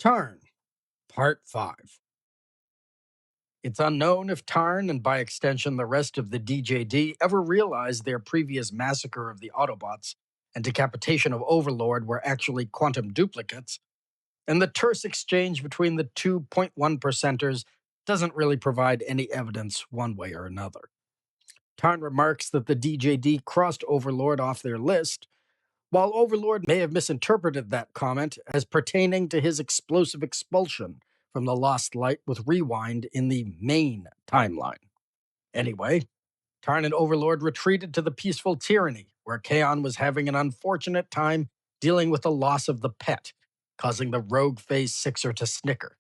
Tarn, Part 5. It's unknown if Tarn, and by extension the rest of the DJD, ever realized their previous massacre of the Autobots and decapitation of Overlord were actually quantum duplicates, and the terse exchange between the two 0.1 percenters doesn't really provide any evidence one way or another. Tarn remarks that the DJD crossed Overlord off their list, while Overlord may have misinterpreted that comment as pertaining to his explosive expulsion from the Lost Light with Rewind in the main timeline. Anyway, Tarn and Overlord retreated to the peaceful tyranny, where Kaon was having an unfortunate time dealing with the loss of the pet, causing the rogue-faced Sixer to snicker.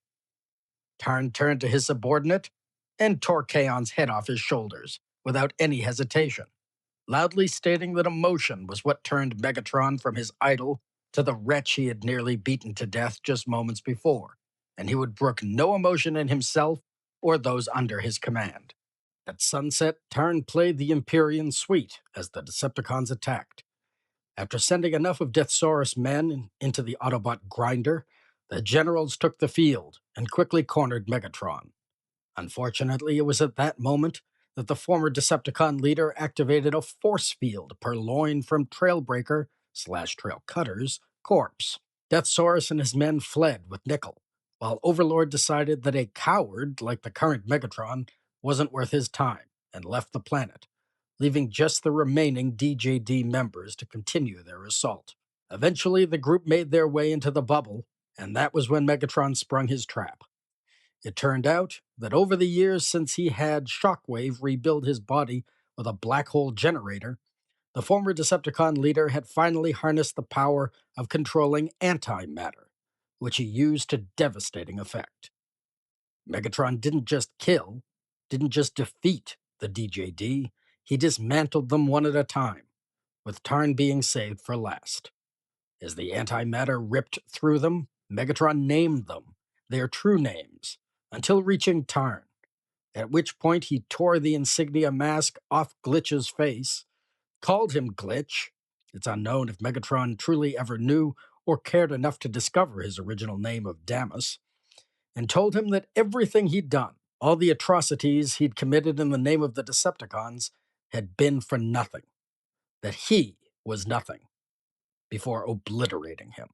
Tarn turned to his subordinate and tore Kaon's head off his shoulders, without any hesitation, loudly stating that emotion was what turned Megatron from his idol to the wretch he had nearly beaten to death just moments before, and he would brook no emotion in himself or those under his command. At sunset, Tarn played the Empyrean Suite as the Decepticons attacked. After sending enough of Deathsaurus' men into the Autobot grinder, the generals took the field and quickly cornered Megatron. Unfortunately, it was at that moment that the former Decepticon leader activated a force field purloined from Trailbreaker/Trail Cutter's corpse. Deathsaurus and his men fled with Nickel, while Overlord decided that a coward like the current Megatron wasn't worth his time and left the planet, leaving just the remaining DJD members to continue their assault. Eventually, the group made their way into the bubble, and that was when Megatron sprung his trap. It turned out that over the years since he had Shockwave rebuild his body with a black hole generator, the former Decepticon leader had finally harnessed the power of controlling antimatter, which he used to devastating effect. Megatron didn't just kill, didn't just defeat the DJD, he dismantled them one at a time, with Tarn being saved for last. As the antimatter ripped through them, Megatron named them, their true names, until reaching Tarn, at which point he tore the insignia mask off Glitch's face, called him Glitch. It's unknown if Megatron truly ever knew or cared enough to discover his original name of Damus, and told him that everything he'd done, all the atrocities he'd committed in the name of the Decepticons, had been for nothing, that he was nothing, before obliterating him.